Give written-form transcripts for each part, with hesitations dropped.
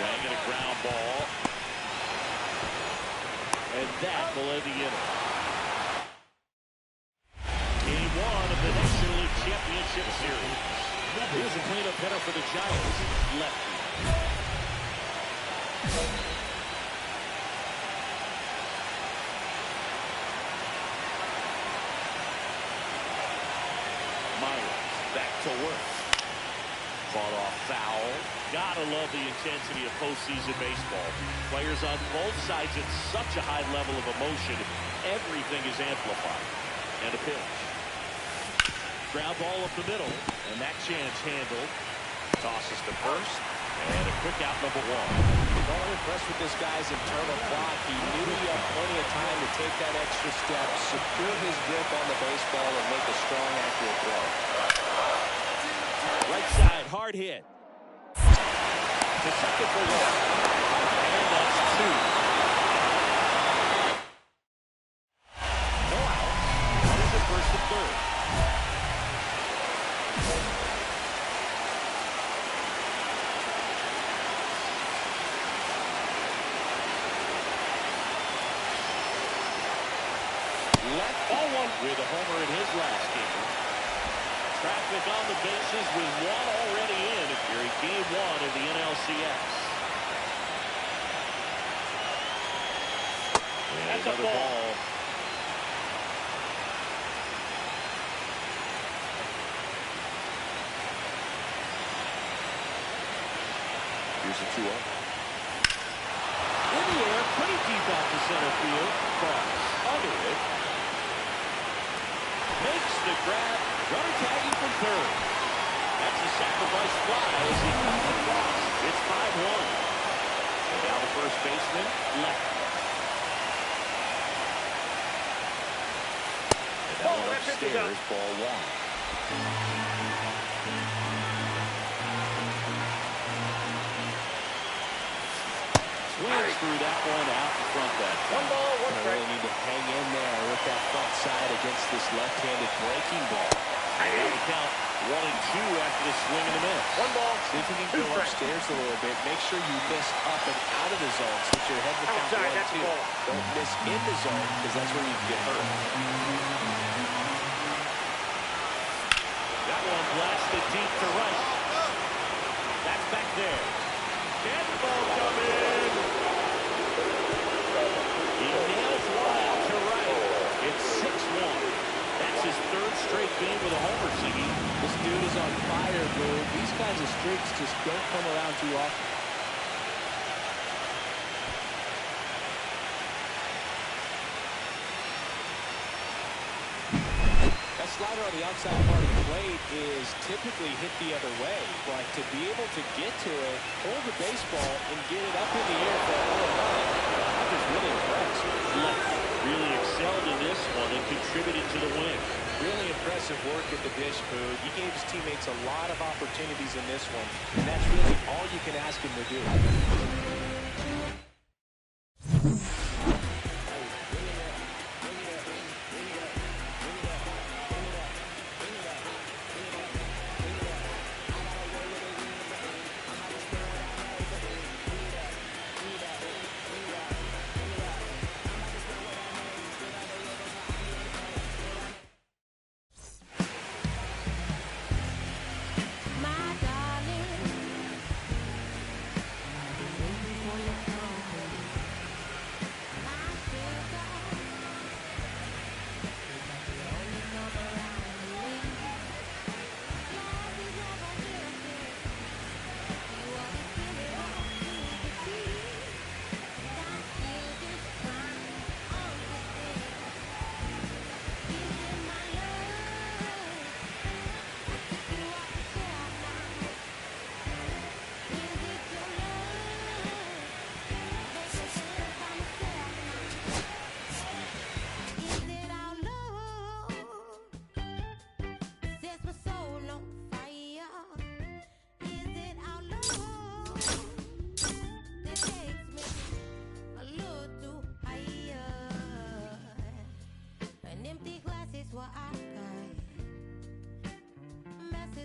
Swing and a ground ball. And that will end the inning. Game 1 of the National League Championship Series. Here's a cleanup hitter for the Giants, Lefty. Back to work. Fought off foul. Gotta love the intensity of postseason baseball. Players on both sides at such a high level of emotion. Everything is amplified. And a pitch. Ground ball up the middle. And that chance handled. Tosses to first. And a quick out, number 1. Well, I'm impressed with this guy's internal clock. He knew he had plenty of time to take that extra step, secure his grip on the baseball, and make a strong, accurate throw. Right side, hard hit. To second for 1. And that's 2. No outs. Runners at first and third. Left ball 1 with a homer in his last game. Traffic on the bases with 1 already in during game 1 of the NLCS. And that's a ball. Here's a 2-0. In the air, pretty deep out to center field. Cross under it. Makes the grab. Runner tagging from third. That's a sacrifice fly as he comes across. It's 5-1. And now the first baseman, Lefty. And that one upstairs, ball 1. Swings through that one out in front that time. 1 ball, 1 strike. Really need to hang in there with that front side against this left-handed breaking ball. And the count 1 and 2 after the swing and a miss. 1 ball. See if you can go upstairs a little bit. Make sure you miss up and out of the zone since you're heading to count 1-2. Don't miss in the zone because that's where you can get hurt. That one blasted deep to right. That's back there. Can the ball come in? He nails one out to right. It's 6-1. That's his 3rd straight game with a homer, Siggy. This dude is on fire, dude. These kinds of streaks just don't come around too often. That slider on the outside part of the plate is typically hit the other way, but to be able to get to it, hold the baseball, and get it up in the air for a home run, that was really impressive. Lefty really excelled in this one and contributed to the win. Really impressive work at the dish, Boog. He gave his teammates a lot of opportunities in this one, and that's really all you can ask him to do.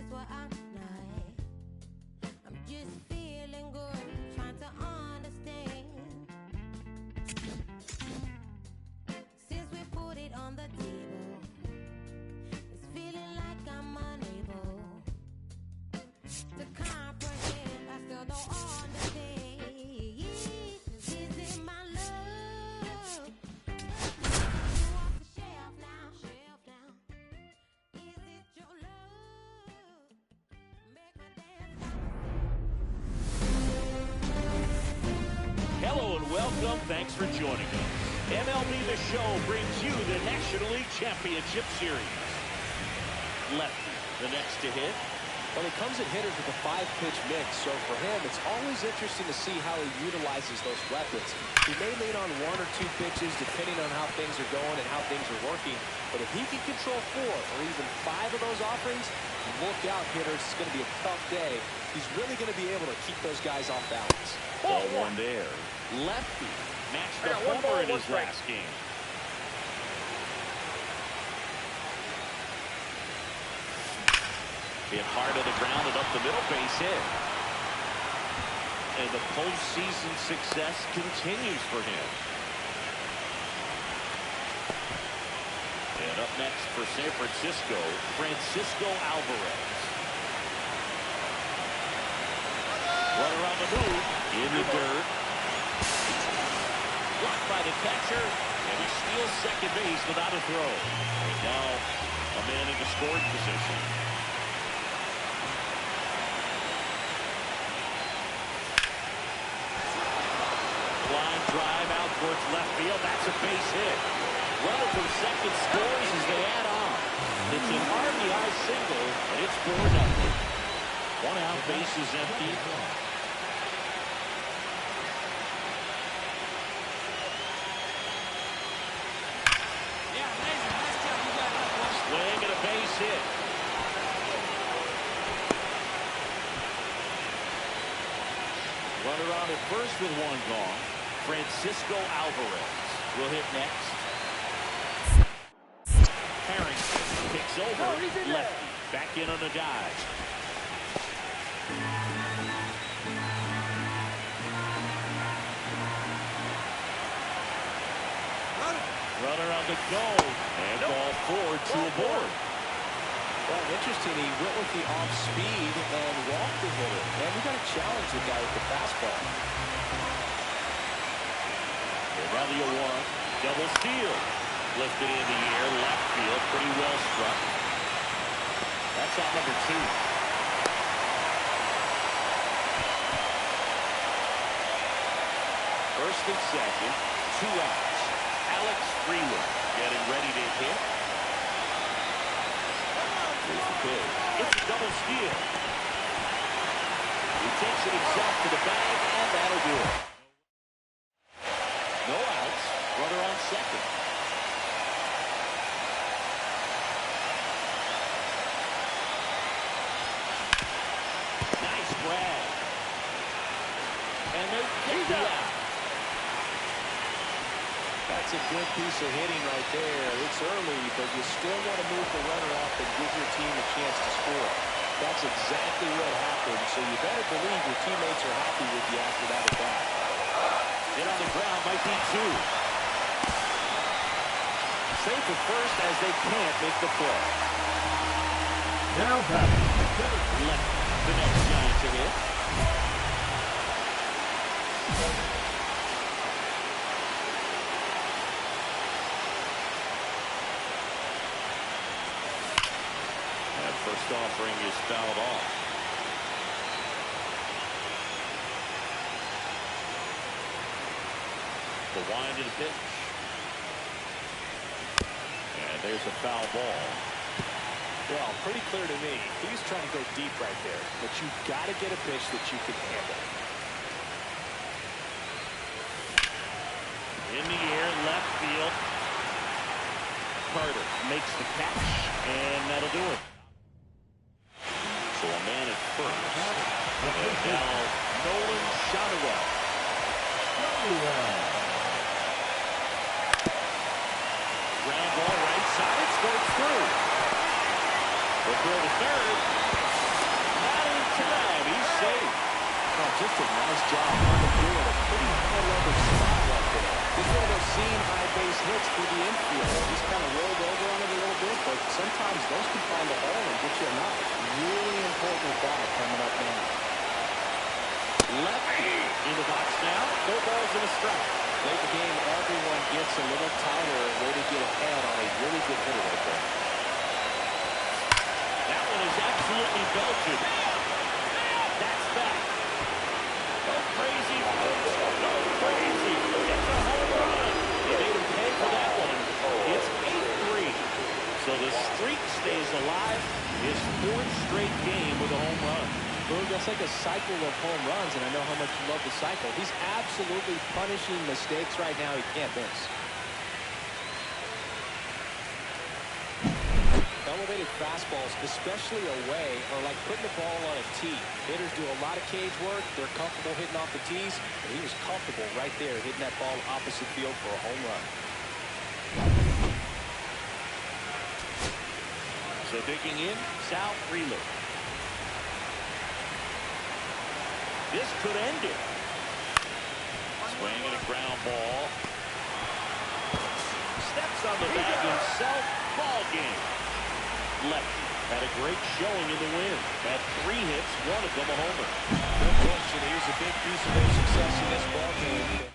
what I'm like. I'm just feeling good, trying to Welcome. Thanks for joining us. MLB The Show brings you the National League Championship Series. Lefty, the next to hit. Well, he comes at hitters with a 5-pitch mix, so for him, it's always interesting to see how he utilizes those weapons. He may lean on 1 or 2 pitches, depending on how things are going and how things are working. But if he can control 4 or even 5 of those offerings, look out, hitters. It's going to be a tough day. He's really going to be able to keep those guys off balance. Ball one there. Lefty matched the homer in his last game. Hit hard to the ground and up the middle, base hit. And the postseason success continues for him. And up next for San Francisco, Francisco Alvarez. Runner on the move, in the dirt. Blocked by the catcher, and he steals second base without a throw. And now a man in the scoring position. Line drive out towards left field. That's a base hit. Runner from second scores as they add on. It's an RBI single, and it's 4-0. 1 out, base is empty. Swing and a base hit. Runner on at first with 1 gone. Francisco Alvarez will hit next. Harrington picks over. Lefty back in on the dive. Runner on the go. And ball 4, 2 aboard. Well, interesting. He went with the off speed and walked the hitter. Man, we got to challenge the guy with the fastball. Now the 0-1. Double steal. Lifted in the air. Left field. Pretty well struck. That's out number 2. First and second. 2 outs. Alex Freeland getting ready to hit. Here's the pitch. It's a double steal. He takes it himself to the bag, and that'll do it. No outs. Runner on second. Nice grab. And they take it out. That's a good piece of hitting right there. It's early, but you still want to move the runner up and give your team a chance to score. That's exactly what happened, so you better believe your teammates are happy with you after that at bat. Hit on the ground might be 2. Safe at first as they can't make the play. Now back. Left the next guy to hit. First offering is fouled off. The wind and pitch. And there's a foul ball. Well, pretty clear to me. He's trying to go deep right there, but you've got to get a pitch that you can handle. In the air, left field. Carter makes the catch, and that'll do it. So a man at first. And now Nolan Shotwell. Ground ball right side. Scores through. They'll throw to third. Not in time. He's safe. Oh, just a nice job on the field. A pretty high-level spot right there. This is one of those seam high base hits through the infield. He's kind of rolled over on it a little bit, but sometimes those can find a hole and get you a knock. Really important ball coming up now. Lefty in the box now. 4 balls and a strike. Late the game, everyone gets a little tighter, way to get ahead on a really good hitter right there. That one is absolutely belted. That's that. Go crazy, folks. Go crazy. His fourth straight game with a home run. Boog, that's like a cycle of home runs, and I know how much you love the cycle. He's absolutely punishing mistakes right now he can't miss. Elevated fastballs, especially away, are like putting the ball on a tee. Hitters do a lot of cage work. They're comfortable hitting off the tees, and he was comfortable right there hitting that ball opposite field for a home run. So digging in, Sal Freeland. This could end it. Swing and a ground ball. Steps on the bag himself. Ball game. Lefty had a great showing in the win. Had 3 hits, one of them a homer. No question, he was a big piece of their success in this ball game.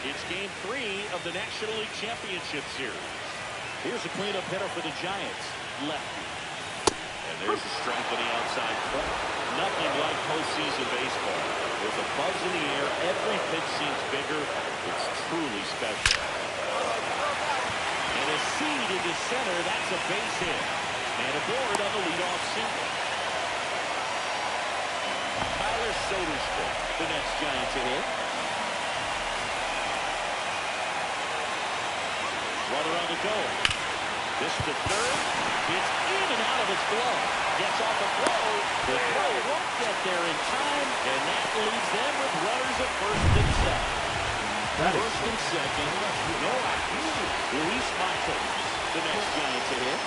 It's game 3 of the National League Championship Series. Here's a cleanup hitter for the Giants, Lefty. And there's a strike on the outside corner. Nothing like postseason baseball. With a buzz in the air, every pitch seems bigger. It's truly special. And a seed into center, that's a base hit. And aboard on the leadoff single. Tyler Soderstrom, the next Giants to hit. Runner on the go. This to third. It's in and out of his glove. Gets off a throw. The throw won't get there in time, and that leaves them with runners at first and second. First and second. No outs. Luis Matos, the next Giant to hit.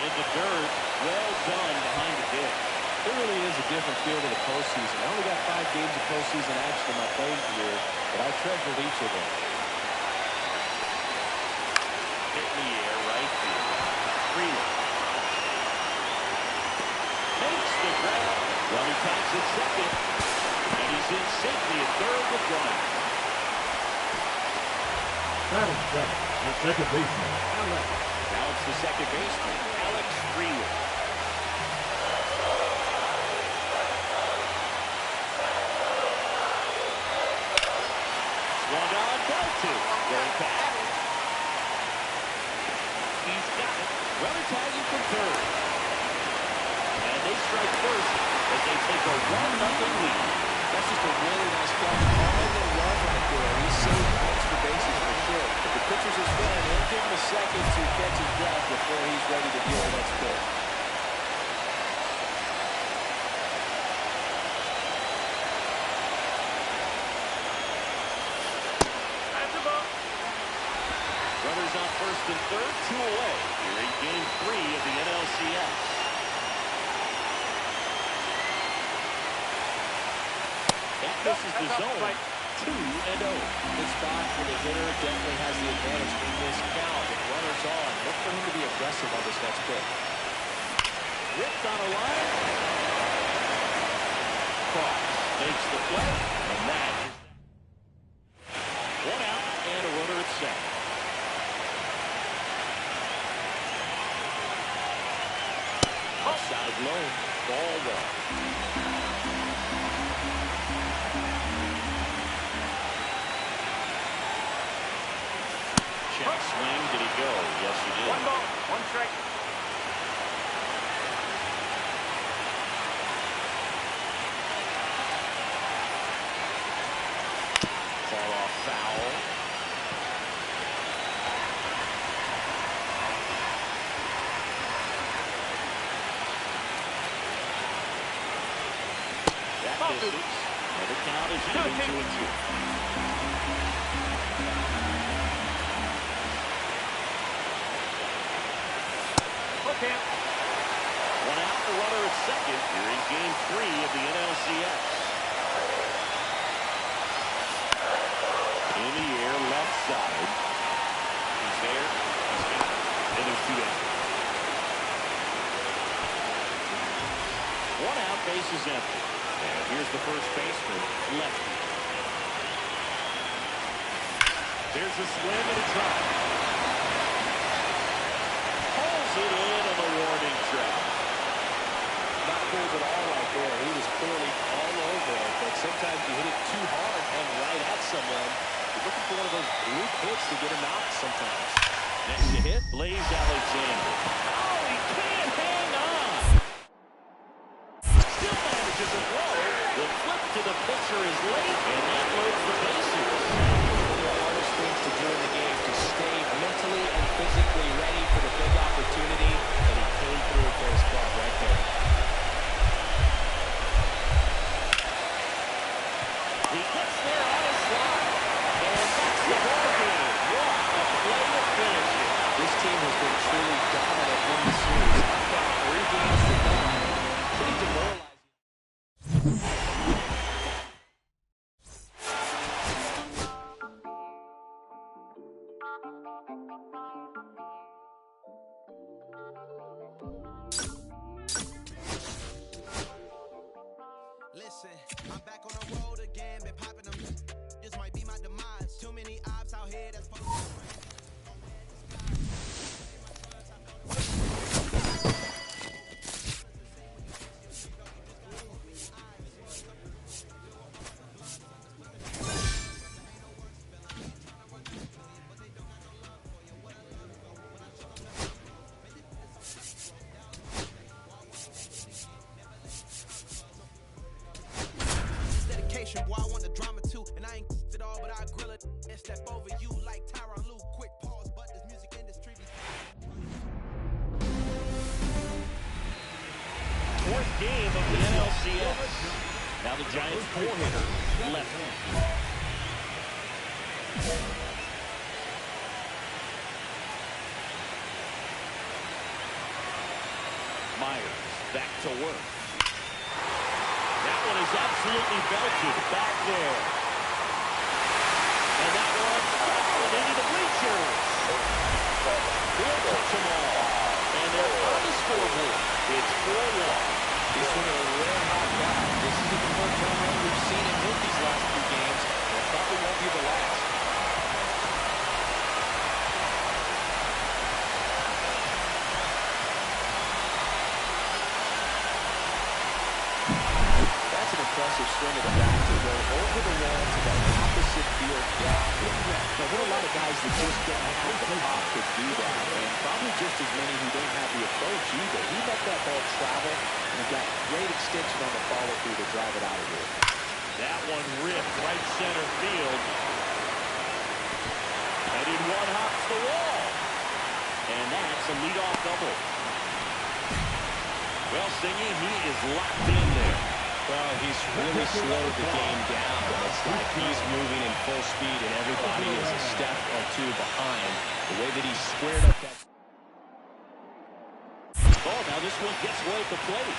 In the dirt. Well done behind the dish. It really is a different feel to the postseason. I only got 5 games of postseason action in my playing career, but I treasured each of them. Hit in the air, right field. Freeland. Makes the grab. Runner tags at second. And he's in safely at third with Bryant. Batting second, the second baseman, Alex. Now it's the second baseman, Alex Freeland. Swung on, ball 2. Going back. He's got it. Runner tagging from third. And they strike first as they take a 1-0 lead. That's just a really nice catch on the run right there. He's saved extra bases for sure. If the pitcher's his friend, he'll give him a second to catch his breath before he's ready to deal the next pitch. Runners on first and third, 2 away. Here in Game 3 of the NLCS. That misses the zone. 2-0. Good spot for the hitter. Definitely has the advantage in this count. With runners on, look for him to be aggressive on this next pitch. Ripped on a line. Cross makes the play, and that is 1 out and a runner at second. Outside low, ball 1. Check swing, did he go? Yes, he did. 1 ball, 1 strike. Fall off foul. That misses. And the count is even 2-2. Okay. 1 out, the runner at second. Here in Game 3 of the NLCS. In the air, left side. He's there. He's got it. And there's 2 down. 1 out, base is empty. And here's the first baseman, Lefty. There's a swing and a drive. Pulls it in on the warning track. Not pulled at all right there. He was clearly all over it, but sometimes you hit it too hard and right at someone. You're looking for one of those loop hits to get him out sometimes. Next to hit, Blaze Alexander. Oh, he can't hang on. Still manages a throw. The flip to the pitcher is late, and that loads the bases. One of the hardest things to do in the game, to stay mentally and physically ready for the big opportunity, and he came through for his club right there. He gets there on a slide, and that's the ball game. What a play to finish it. This team has been truly dominant in the series. Up by 3 games to none. Pretty demoralizing. Listen, I'm back on the road again, been popping them. This might be my demise. Too many ops out here that's dedication, boy, I want the drama too. And I ain't it all, but I grill it and step over you like Tyron Lue. Quick pause, but this music industry be 4th game of the NLCS. Now the Giants 4-hitter, Lefty. Myers back to work. That one is absolutely belted back there. And that one into the bleachers. He'll touch them all. And they're on the scoreboard. It's 4-1. This one a rare hot guy. This is the first home run we've seen him hit these last 2 games, and it probably won't be the last. That's an impressive swing of the bat to go over the wall to that opposite field gap. Now, there are a lot of guys that just don't have the pop to do that, and probably just as many who don't have the approach either. He let that ball travel, and got great extension on the follow-through to drive it out of here. That one ripped right center field. Headed one hops the wall. And that's a leadoff double. Well, Singy, he is locked in there. Well, he's really slowed the game down. It's like he's moving in full speed, and everybody is a step or two behind. The way that he squared up that... Oh, now this one gets away at the plate.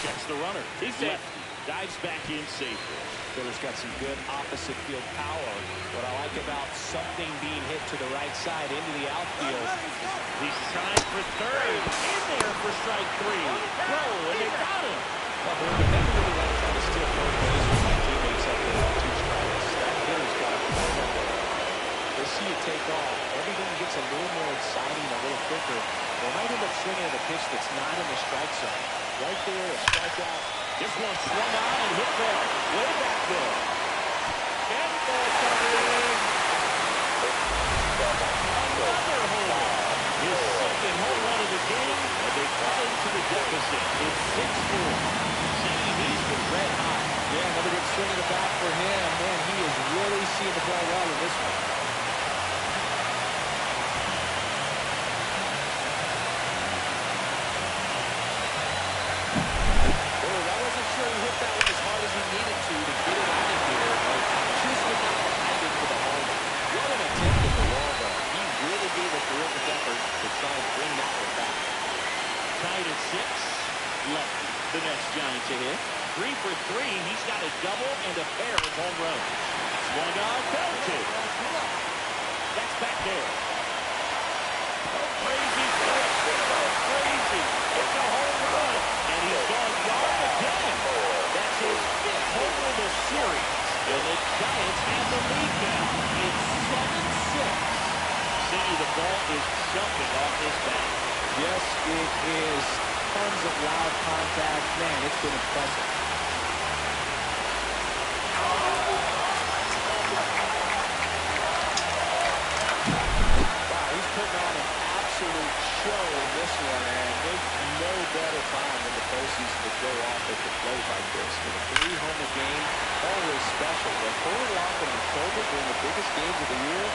Checks the runner. He's Lefty. Dives back in safely. Filler's got some good opposite field power. What I like about something being hit to the right side into the outfield. He's trying for third. In there for strike three. Throw, and they got him. Well, but never really like trying to steal third base with my teammates up there with 2 strikes. That hitter's got to be up there. They see it take off. Everything gets a little more exciting, a little quicker. They might end up swinging at a pitch that's not in the strike zone. Right there, a strikeout. This one swung on and hit ball. Way back there. And ball coming. Another home run. His second home run of the game, and they cut into the deficit. It's 6-4. See, he's been red hot. Yeah, another good swing in the bat for him. Man, he is really seeing the ball well in this one. Tied at 6. Lefty, the next Giant to hit. 3 for 3. He's got a double and a pair of home runs. Swung on, belted. That's back there. Oh, crazy pitch. Oh, crazy. It's a home run. And he's gone yard again. That's his 5th homer in the series. And the Giants have the lead now. It's 7-6. See, the ball is jumping off his bat. Yes, it is. Tons of loud contact. Man, it's been impressive. Wow, he's putting on an absolute show in this one, and there's no better time in the postseason to go off at the plate like this. With a 3-homer game, always special. But pull it off in October during the biggest games of the year,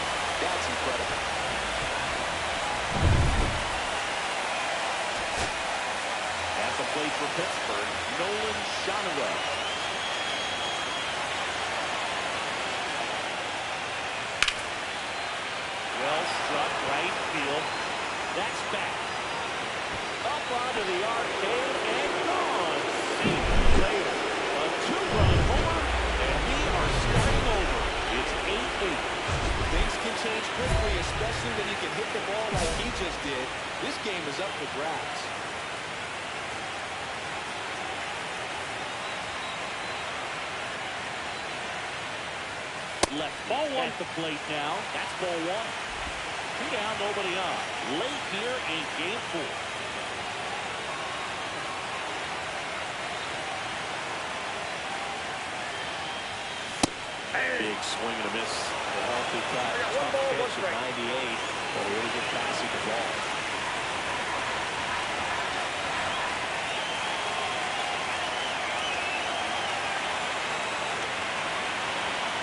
that's incredible. Play for Pittsburgh, Nolan Shonowell. Well struck right field. That's back. Up onto the arcade and gone. See you later. A 2-run homer, and we are starting over. It's 8-8. Things can change quickly, especially when you can hit the ball like he just did. This game is up for grabs. Left ball 1 at the plate now. That's ball 1. 2 down, nobody on. Late here in game 4. Big swing and a miss. The healthy cut. Tough pitch at 98. But a really good pass at the ball.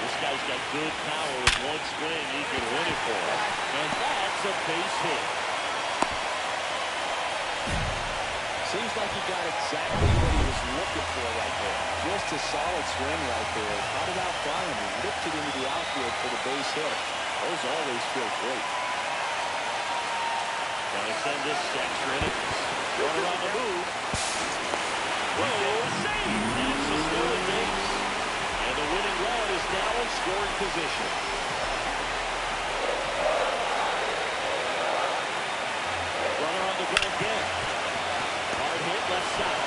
This guy's got good power. With one swing, he can win it for him. And that's a base hit. Seems like he got exactly what he was looking for right there. Just a solid swing right there. Caught it out front and ripped it into the outfield for the base hit. Those always feel great. Gotta send this extra innings. Runner on the move. Whoa, save! That's the stolen base. And the winning run is now in scoring position. Runner on the go again. Hard hit left side.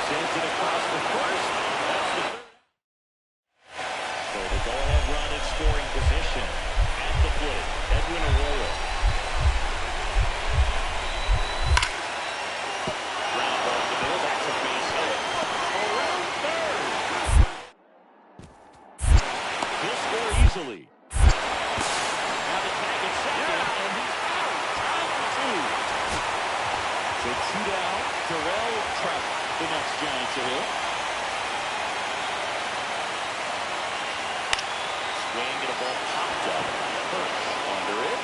Sends it across the first. That's the third. So the go-ahead run in scoring position at the plate. Edwin Arroyo. Ground ball to the middle. That's a base hit. Around third. He'll score easily. Now the tag at second, and he's out. Time for 2. So 2 down. Terrell Trout, the next Giant to hit. swing and a ball popped up. First under it.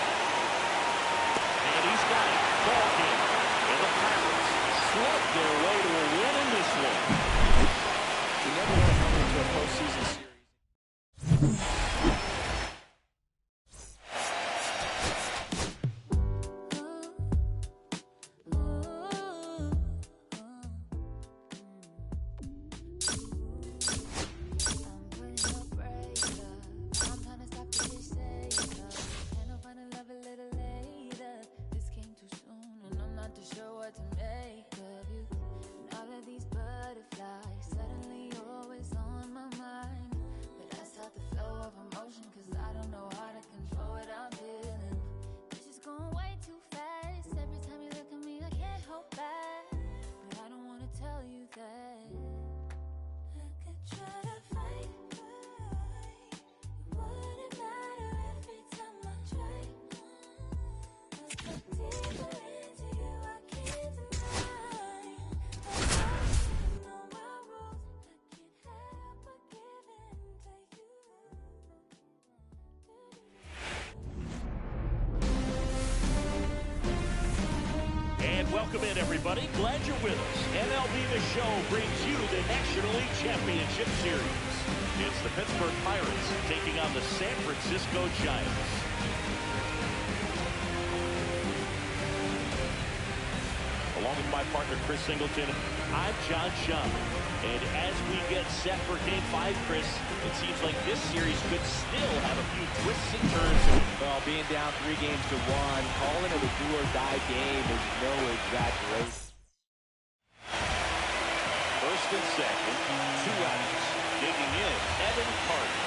And he's got it. Ball game. And the Pirates slip their way to a win in this one. You never want to come into a postseason series. Welcome in, everybody. Glad you're with us. MLB The Show brings you the National League Championship Series. It's the Pittsburgh Pirates taking on the San Francisco Giants. Along with my partner, Chris Singleton, I'm John Schaum. And as we get set for Game 5, Chris, it seems like this series could still have a few twists and turns. Well, being down 3 games to 1, calling it a do-or-die game is no exaggeration. First and second, 2 outs. Digging in, Evan Carter.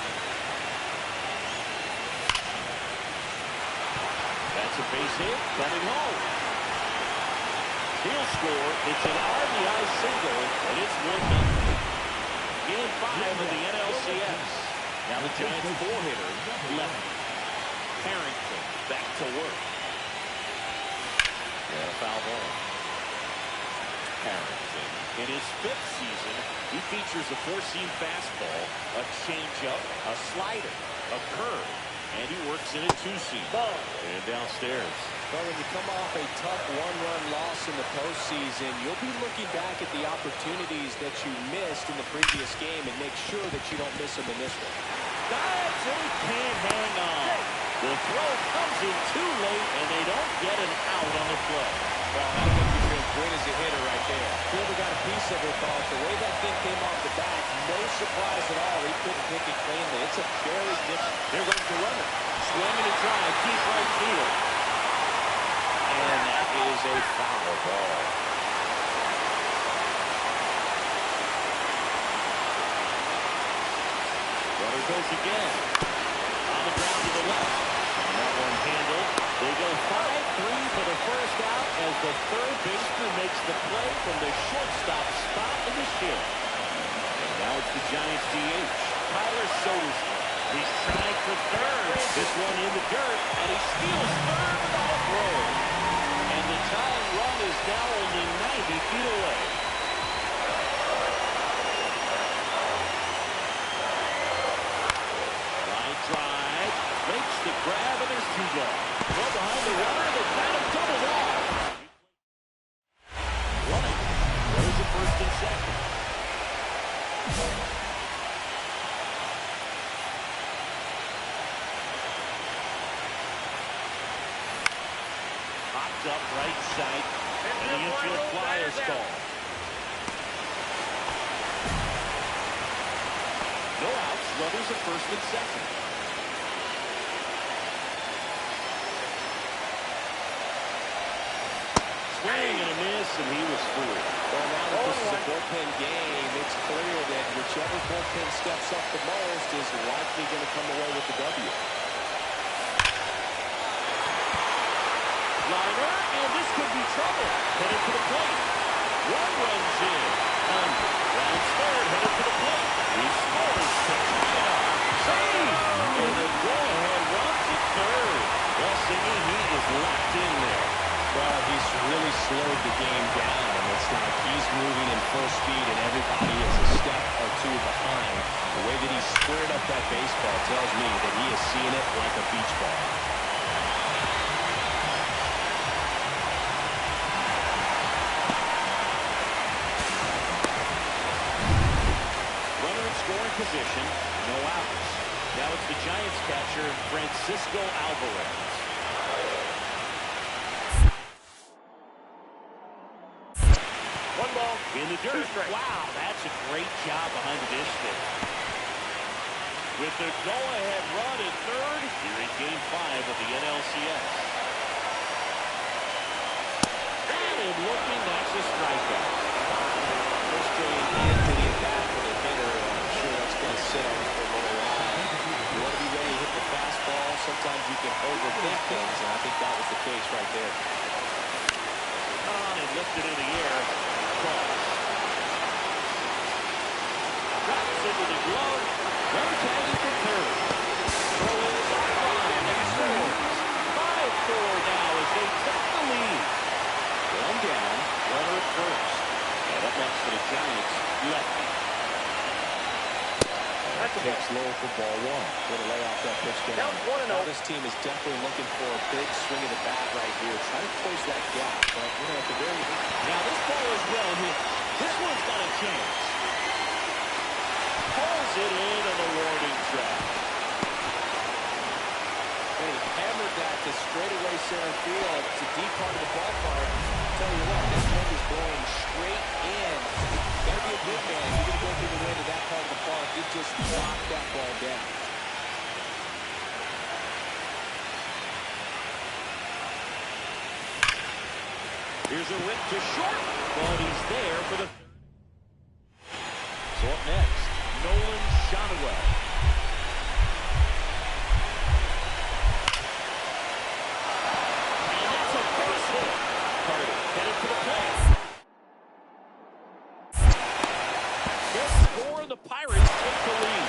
That's a base hit, coming home. He'll score. It's an RBI single, and it's 1-0. Game 5 of the NLCS. Now the Giants' 4-hitter, Lefty. Harrington back to work. And a foul ball. Harrington. In his 5th season, he features a 4-seam fastball, a changeup, a slider, a curve, and he works in a 2-seam. And downstairs. Well, when you come off a tough 1-run loss in the postseason, you'll be looking back at the opportunities that you missed in the previous game and make sure that you don't miss them in this one. Dives and he can't hang on. The throw comes in too late, and they don't get an out on the play. Well, that'll make you feel great as a hitter right there. Fielder got a piece of it, but the way that thing came off the bat, no surprise at all. He couldn't pick it cleanly. It's a very different. There goes the runner. Swinging a drive, deep right field. And that is a foul ball. Runner goes again. On the ground to the left. And that one handled. They go 5-3 for the first out as the third baseman makes the play from the shortstop spot in the shift. And now it's the Giants DH, Tyler Soderstrom. He's trying for third. This one in the dirt, and he steals third without a throw. And the tying run is now only 90 feet away. Line drive, makes the grab, and there's 2 gone. Well behind the runner, they kind of doubled off. Running, goes to first and second. Popped up right side, and the infield fly is called. No outs, runners at first and second. Swing and a miss, and he was through. Well, now that this is a bullpen game, it's clear that whichever bullpen steps up the most is likely going to come away with the W. Liner, and this could be trouble. Headed to the plate. One runs in. Under. Rounds third, headed to the plate. He scores to tie it up. Save! And the go-ahead run to third. Well, Singy, he is locked in there. Well, he's really slowed the game down. It's like he's moving in full speed, and everybody is a step or 2 behind. The way that he squared up that baseball tells me that he is seeing it like a beach ball. Runner in scoring position, no outs. Now it's the Giants catcher, Francisco Alvarez. One ball in the dirt. Wow, that's a great job behind the dish there. With the go-ahead run at third, here in Game 5 of the NLCS. And looking, that's a strikeout. First game into the at-bat with a hitter, I'm sure that's going to sit on it for a little while. You want to be ready to hit the fastball. Sometimes you can overthink things, and I think that was the case right there. On and lifted in the air. Cross. Drops into the glove. Run tagging for third. Throw is on line and scores. 5-4 now as they take the lead. One down, runner at first. And up next for the Giants, Lefty. Takes low for ball one. Going to lay off that pitch down. Now this team is definitely looking for a big swing of the bat right here. Try to close that gap. But, you know, at the very end. Now this ball is well hit. This one's got a chance. Pulls it in on the warning track. They hammered that to straightaway center field. It's a deep part of the ballpark. I'll tell you what, this wind is blowing straight in. You got to be a good man. You're going to go through the wind of that part of the park. It just knocked that ball down. Here's a rip to short, but he's there for the. So up next, Nolan Shonaway. And that's a base hit. Carter headed to the plate. Good score, the Pirates take the lead.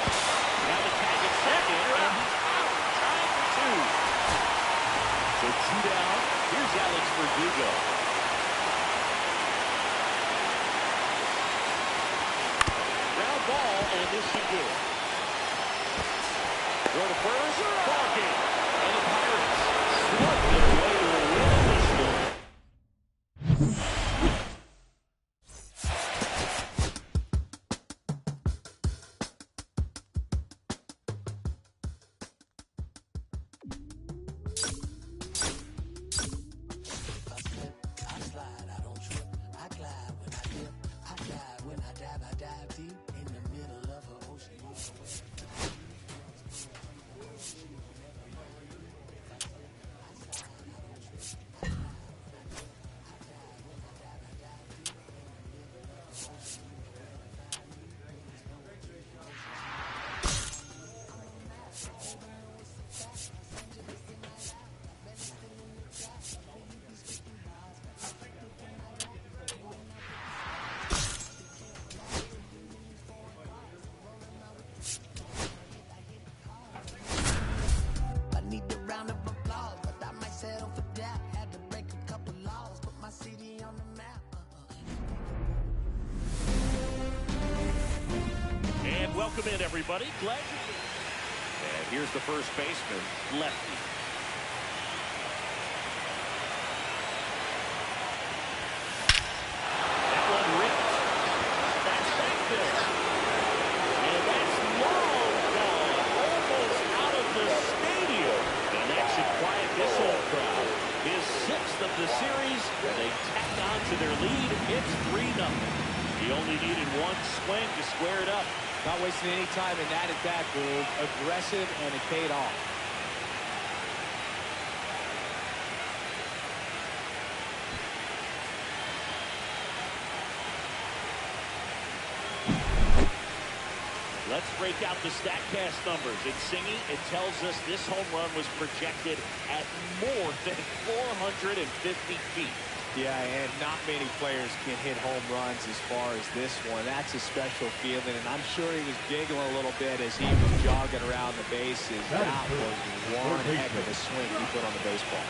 Now the tag at second, and he's out, tied for two. So two down. Here's Alex Verdugo. Ball, and this should do it. Throw to first, ball game. And the Pirates slug their way to a win in this one. I slide, I don't trip. I glide when I dip. I dive when I dive deep. Welcome in, everybody. Glad you're here. And here's the first baseman, Lefty. That one ripped. That's back there. And that's long gone, almost out of the stadium. And that should quiet this whole crowd. His sixth of the series, and they tack on to their lead. It's 3-0. He only needed one swing to square it up. Not wasting any time in that at-bat move. Aggressive, and it paid off. Let's break out the StatCast numbers. It's Singy. It tells us this home run was projected at more than 450 feet. Yeah, and not many players can hit home runs as far as this one. That's a special feeling, and I'm sure he was giggling a little bit as he was jogging around the bases. That was one heck of a swing he put on the baseball.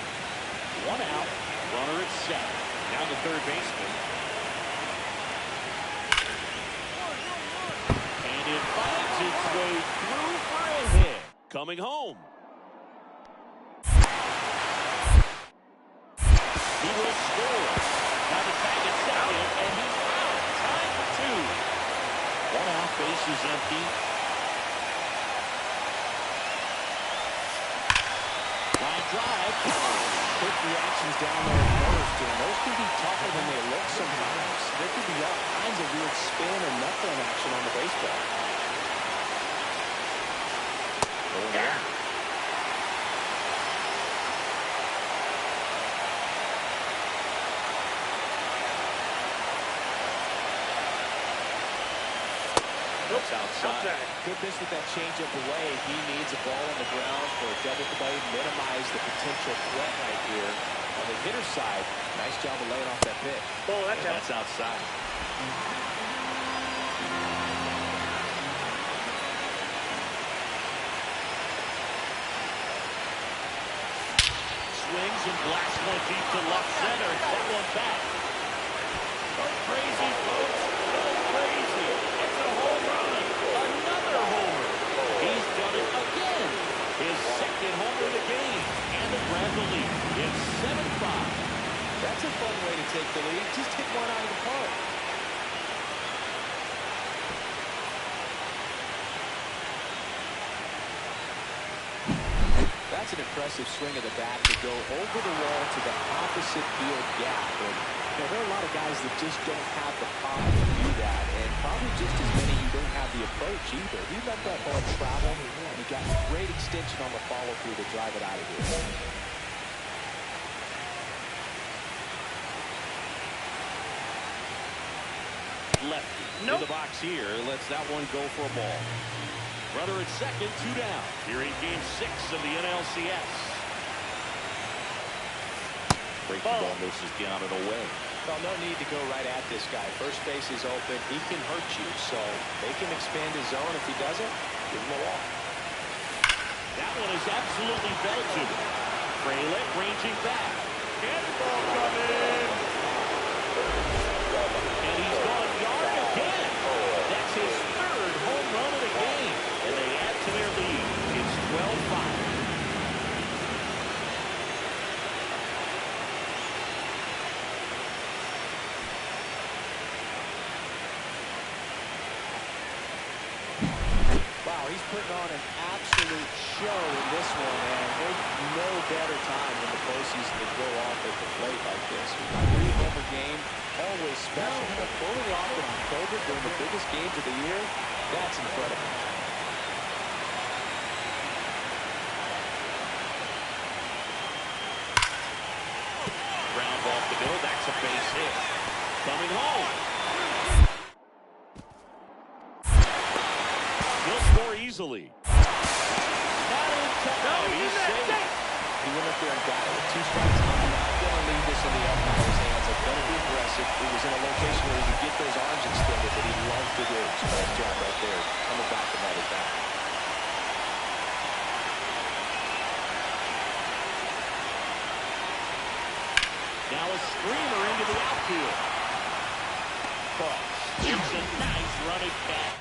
One out, runner at second. Now the third baseman. And it finds its way through for coming home. He will score. Now the tag is second, and he's out. Time for two. One out, base is empty. Line drive. Quick reactions down there first, and those can be tougher than they look sometimes. There could be all kinds of weird spin or knuckling action on the baseball. Yeah. Looks outside. Good pitch with that changeup away. He needs a ball on the ground for a double play, minimize the potential threat right here. On the hitter's side, nice job of laying off that pitch. Oh, that's outside. Swings and blasts one deep to left center. That one back. Go crazy, folks. Go crazy. It's a home run. Another homer. He's done it again. His second homer of the game. And the grab the lead. It's 7-5. That's a fun way to take the lead. Just hit one out of the park. That's an impressive swing of the bat to go over the wall to the opposite field gap. And there are a lot of guys that just don't have the power to do that, and probably just as many who don't have the approach either. He let that ball travel, and he got great extension on the follow-through to drive it out of here. Lefty in the box here. Lets that one go for a ball. Runner at second, 2 down. Here in game 6 of the NLCS. Breaking ball misses down and away. Well, no need to go right at this guy. First base is open. He can hurt you, so they can expand his zone. If he doesn't, give him a walk. That one is absolutely belted. Fraley ranging back. Cannonball coming. And he's gone yard again. That's his 3rd home run of the game. And they add to their lead. It's 12-5. Wow, he's putting on an absolute show in this one, and there's no better time in the postseason to go off at the plate like this. 3-homer game, always special, but pulling it off in October during the biggest games of the year, that's incredible. Ground off the middle, that's a base hit. Coming home. He'll score easily. Not in time. He's safe. He went up there and got it with 2 strikes. I'm not going to leave this in the umpire's hands. I'm going to be aggressive. He was in a location where he could get those arms extended that he loves to do. So nice job right there. Coming back to net it back. Now a screamer into the outfield. Cross. It's a nice running back.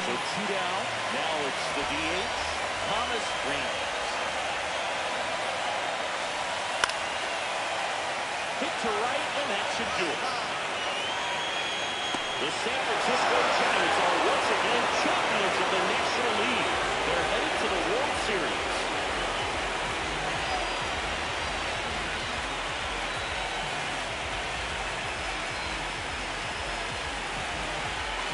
So 2 down. Now it's the DH, Thomas Raines. Hit to right, and that should do it. The San Francisco Giants are once again champions of the National League. They're headed to the World Series.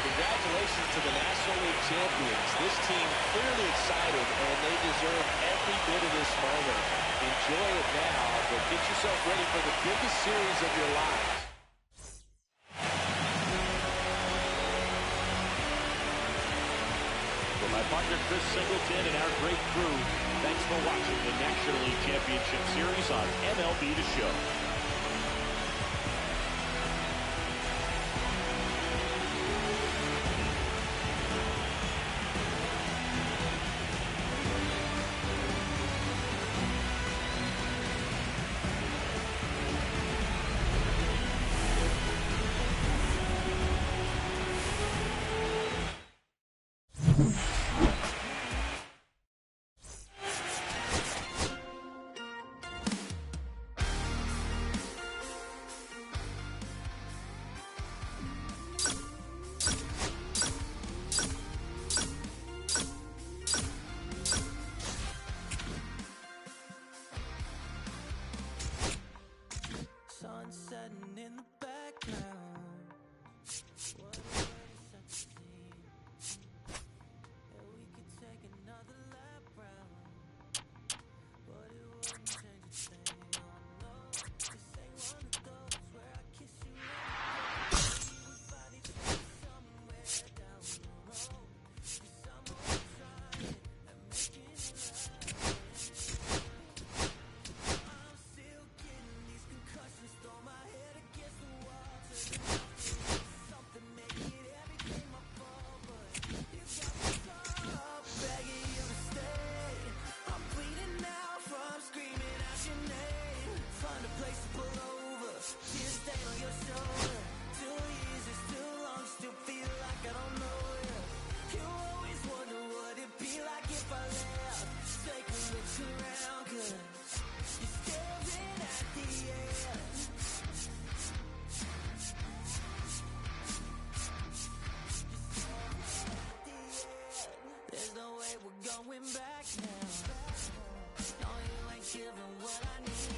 Congratulations to the National League champions. This team clearly excited, and they deserve every bit of this moment. Enjoy it now, but get yourself ready for the biggest series of your lives. For my partner Chris Singleton and our great crew, thanks for watching the National League Championship Series on MLB The Show. running in the background. What a way to set the scene. Yeah, we could take another lap round, but it wouldn't change a thing. Oh no, this ain't one of those where I kiss you and we fight each other somewhere down the road. 'Cause I'm always trying and making it right. I'm still getting these concussions, throw my head against the wall, turning nothing into something, make it everything my fault. But you got me up, begging you to stay. I'm bleeding now from screaming out your name. Find a place to pull over, tears stain on your shoulder. 2 years is too long, still feel like I don't know you. You always wonder what it'd be like if I left. Take a look around, 'cause you're staring at the end. There's no way we're going back now. No, you ain't giving what I need.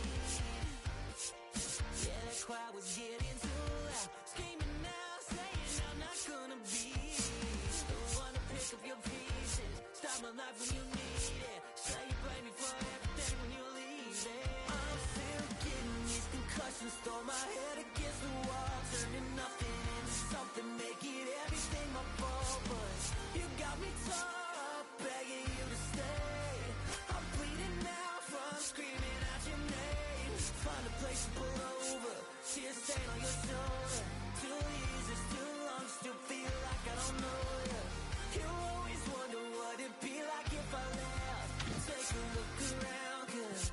Yeah, that crowd was getting too loud. Screaming now, saying I'm not gonna be the one to pick up your pieces. Stop my life when you need it. Say you blame me for everything when you leave it. I'm still getting these concussions, throw my head against the wall, turning nothing into something, make it everything my fault. But you got me tough, begging you to stay. I'm bleeding now from screaming out your name. Find a place to pull over, tears stain on your shoulder. 2 years is too long, still feel like I don't know you. You always wonder what it'd be like if I left. Take a look around, 'cause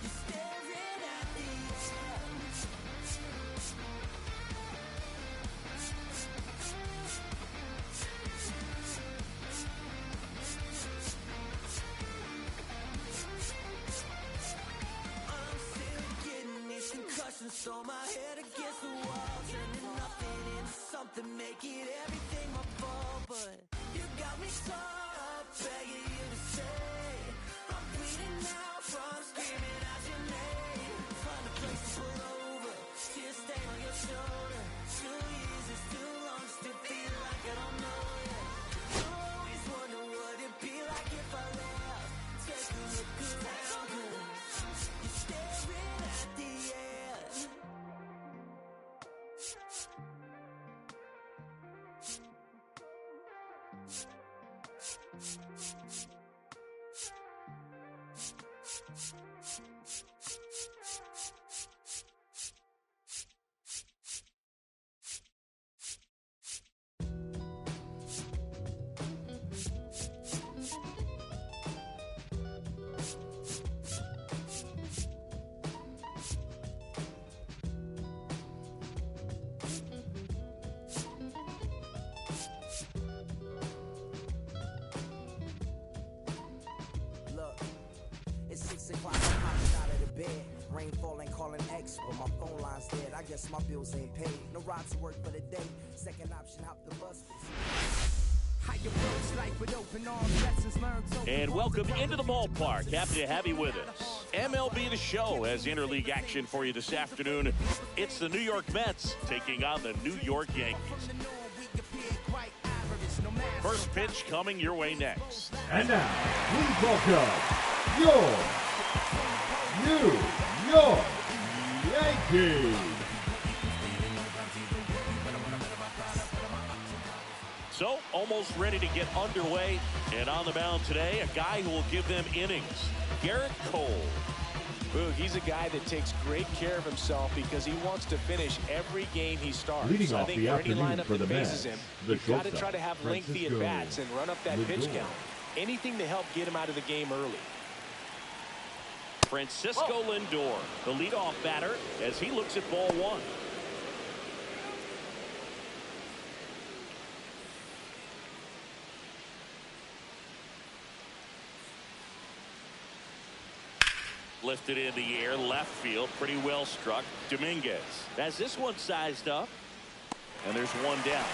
you're staring at the end. I'm still getting these concussions, throw my head against the wall, turning nothing into something, make it everything my fault. But you got me stuck, begging you to stay. I'm bleeding now from screaming out your name. Find a place to pull over, tears stain on your shoulder. 2 years is too long, still feel like I don't know you. You always wonder what it'd be like if I left. Take a look around, 'cause you're staring at the end. Look, it's 6 o'clock, I'm hopping out of the bed. Rain falling, calling X, but my phone line's dead. I guess my bills ain't paid. No ride to work for the day. Second option, hop the bus. And welcome into the ballpark. Happy to have you with us. MLB The Show has interleague action for you this afternoon. It's the New York Mets taking on the New York Yankees. First pitch coming your way next. And now, please welcome your New York Yankees. So, almost ready to get underway. And on the mound today, a guy who will give them innings, Garrett Cole. Boog, he's a guy that takes great care of himself because he wants to finish every game he starts. Leading I off think the for any afternoon lineup for that the faces Mets, him, the you've got to shortstop, try to have lengthy Francisco at-bats and run up that pitch Lindor. count. Anything to help get him out of the game early. Francisco Lindor, the leadoff batter, as he looks at ball one. Lifted in the air, left field, pretty well struck. Dominguez has this one sized up, and there's one down.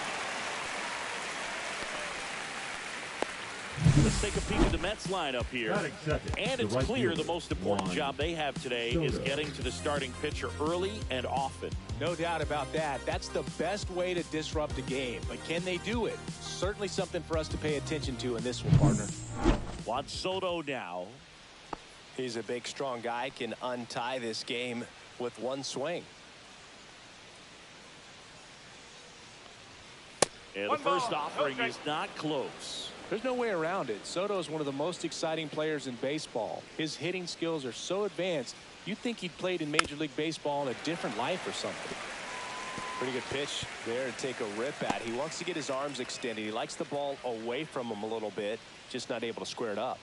The take a peek at the Mets lineup here. Batting second, And the it's right clear fielder, the most important Juan job they have today is getting to the starting pitcher early and often. No doubt about that. That's the best way to disrupt a game. But can they do it? Certainly something for us to pay attention to in this one, partner. Juan Soto now. He's a big, strong guy, can untie this game with one swing. And the first offering is not close. There's no way around it. Soto is one of the most exciting players in baseball. His hitting skills are so advanced, you'd think he'd played in Major League Baseball in a different life or something. Pretty good pitch there to take a rip at. He wants to get his arms extended. He likes the ball away from him a little bit, just not able to square it up.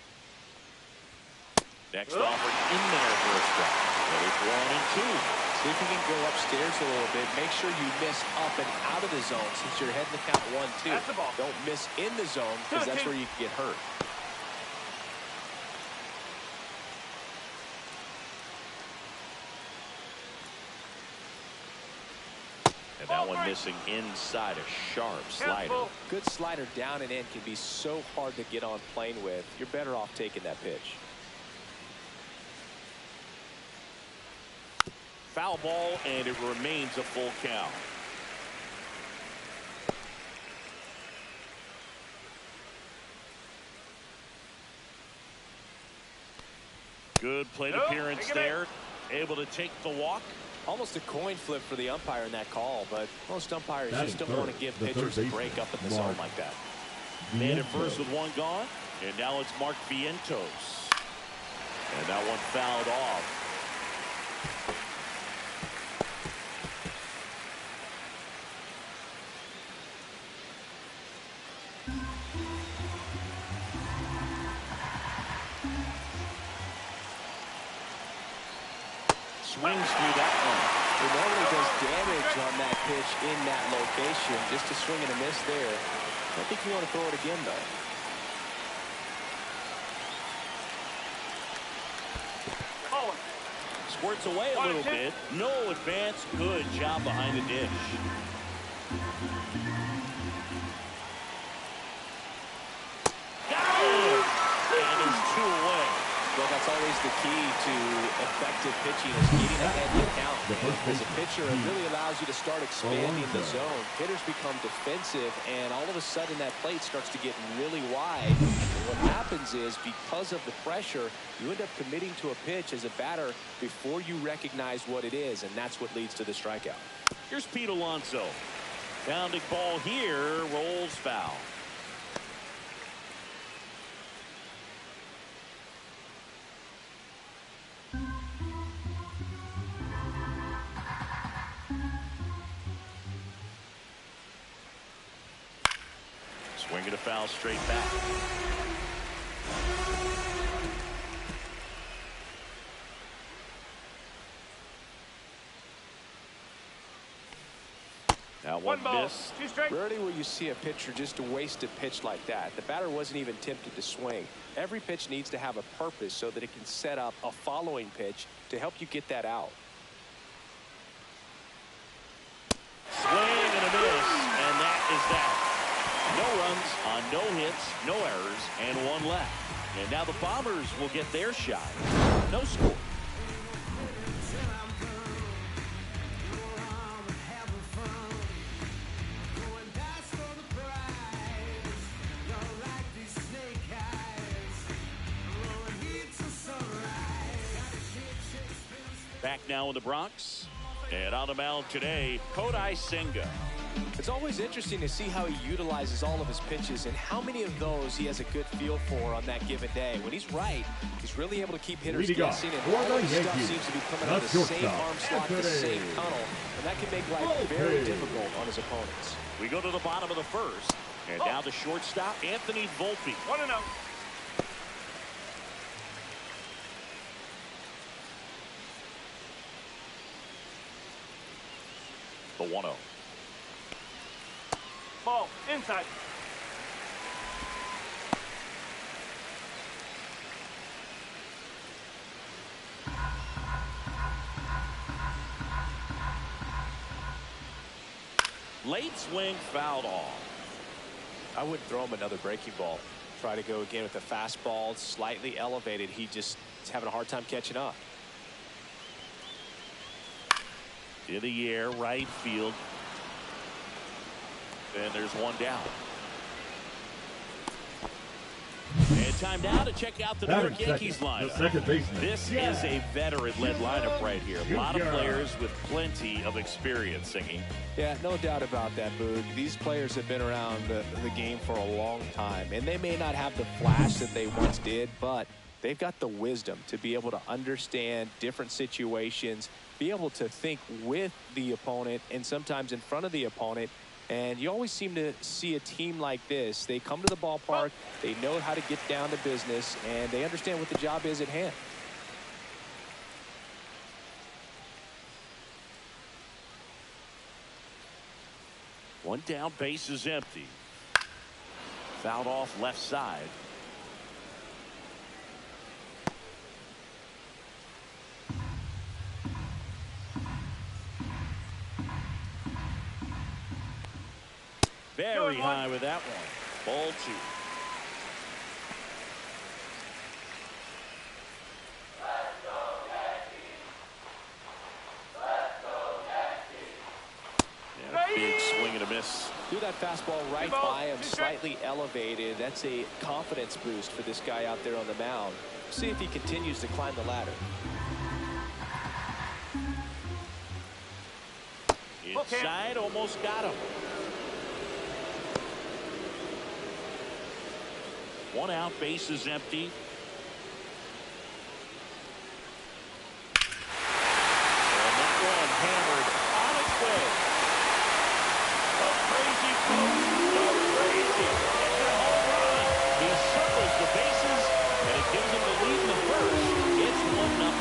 Next offering in there for a strike. Ready for 1-2. See if you can go upstairs a little bit. Make sure you miss up and out of the zone since you're heading the count 1-2. That's the ball. Don't miss in the zone because that's where you can get hurt. And that one missing inside a sharp slider. Good slider down and in can be so hard to get on plane with. You're better off taking that pitch. Foul ball, and it remains a full count. Good plate appearance there. Able to take the walk. Almost a coin flip for the umpire in that call, but most umpires just don't want to give the pitchers third a break up in the zone like that. Man at first with one gone, and now it's Mark Vientos. And that one fouled off. Swings through that one. He normally does damage on that pitch in that location. Just a swing and a miss there. I think you want to throw it again, though. Squirts away a little bit. No advance. Good job behind the dish. Got it! And there's 2 away. Well, that's always the key to effective pitching is getting ahead in the count. As a pitcher, it really allows you to start expanding the zone. Hitters become defensive, and all of a sudden that plate starts to get really wide. And what happens is, because of the pressure, you end up committing to a pitch as a batter before you recognize what it is, and that's what leads to the strikeout. Here's Pete Alonso. Pounding ball here, rolls foul. Swinging a foul straight back. Now one miss. Rarely will you see a pitcher just waste a pitch like that. The batter wasn't even tempted to swing. Every pitch needs to have a purpose so that it can set up a following pitch to help you get that out. Swing and a miss, and that is that. No runs on no hits, no errors, and 1 left. And now the Bombers will get their shot. No score. Back now in the Bronx. And on the mound today, Kodai Senga. It's always interesting to see how he utilizes all of his pitches and how many of those he has a good feel for on that given day. When he's right, he's really able to keep hitters guessing, and all of his stuff seems to be coming out of the same arm slot, the same tunnel, and that can make life very difficult on his opponents. We go to the bottom of the first, and now the shortstop, Anthony Volpe. 1-0. The 1-0. Ball inside. Late swing fouled off. I wouldn't throw him another breaking ball. Try to go again with the fastball, slightly elevated. He just is having a hard time catching up. In the air, right field. And there's one down. And time now to check out the New York Yankees lineup. Second baseman. This is a veteran-led lineup right here. A lot of players with plenty of experience singing. Yeah, no doubt about that, Boog. These players have been around the game for a long time, and they may not have the flash that they once did, but they've got the wisdom to be able to understand different situations, be able to think with the opponent and sometimes in front of the opponent. And you always seem to see a team like this. They come to the ballpark, they know how to get down to business, and they understand what the job is at hand. One down, base is empty. Fouled off left side. Very high with that one. Ball 2. Yeah, big swing and a miss. Threw that fastball right by him, slightly elevated. That's a confidence boost for this guy out there on the mound. See if he continues to climb the ladder. Inside, almost got him. One out, base is empty. And that one hammered on its way. A crazy move, a crazy, and a home run. He circles the bases, and it gives him the lead in the first. It's 1-0.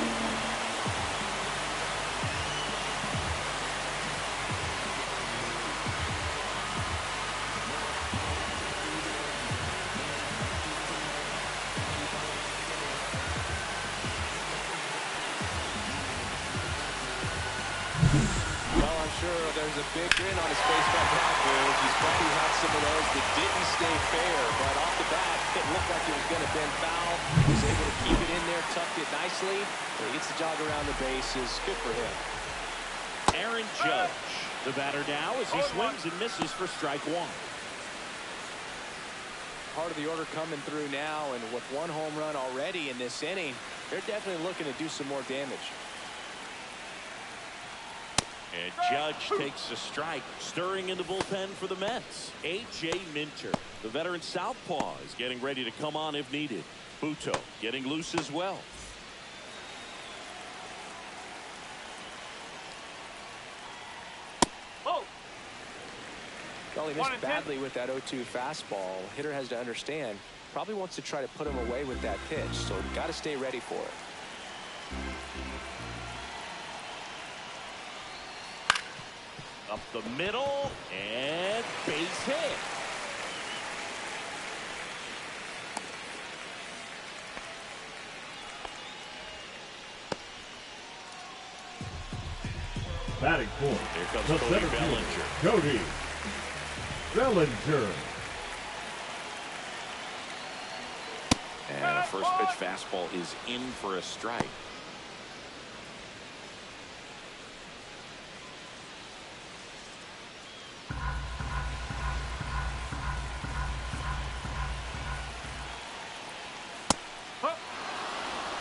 There's a big grin on his face right now, Bulls. He's probably had some of those that didn't stay fair, but off the bat, it looked like it was going to bend foul. He was able to keep it in there, tucked it nicely. He gets the jog around the bases. Good for him. Aaron Judge, the batter now, as he swings and misses for strike 1. Part of the order coming through now, and with one home run already in this inning, they're definitely looking to do some more damage. And Judge takes a strike. Stirring in the bullpen for the Mets, A.J. Minter. The veteran southpaw is getting ready to come on if needed. Buto getting loose as well. Well, he missed badly with that 0-2 fastball. Hitter has to understand, probably wants to try to put him away with that pitch, so got to stay ready for it. Up the middle, and base hit. Batting fourth. Here comes The Cody center Bellinger. fielder, Cody Bellinger. And a first pitch fastball is in for a strike.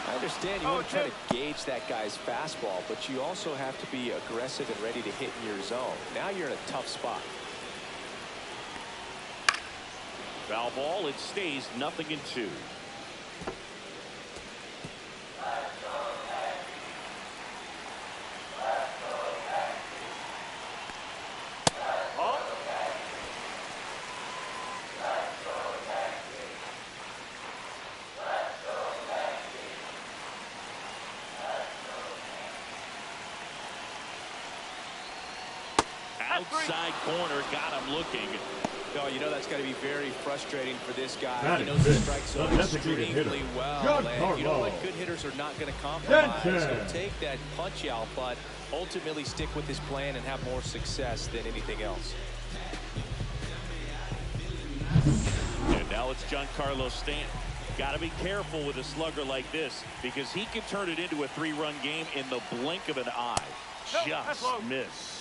I understand you want to try to gauge that guy's fastball, but you also have to be aggressive and ready to hit in your zone. Now you're in a tough spot. Foul ball, it stays 0-2. Outside corner, got him looking. Oh, you know that's got to be very frustrating for this guy. That He is knows the it. strike zone The designated extremely hitter, well. John And you know what? Carlo. Good hitters are not going to compromise. Jensen. He'll take that punch out, but ultimately stick with his plan and have more success than anything else. And now it's Giancarlo Stanton. Got to be careful with a slugger like this because he can turn it into a 3-run game in the blink of an eye. Just missed.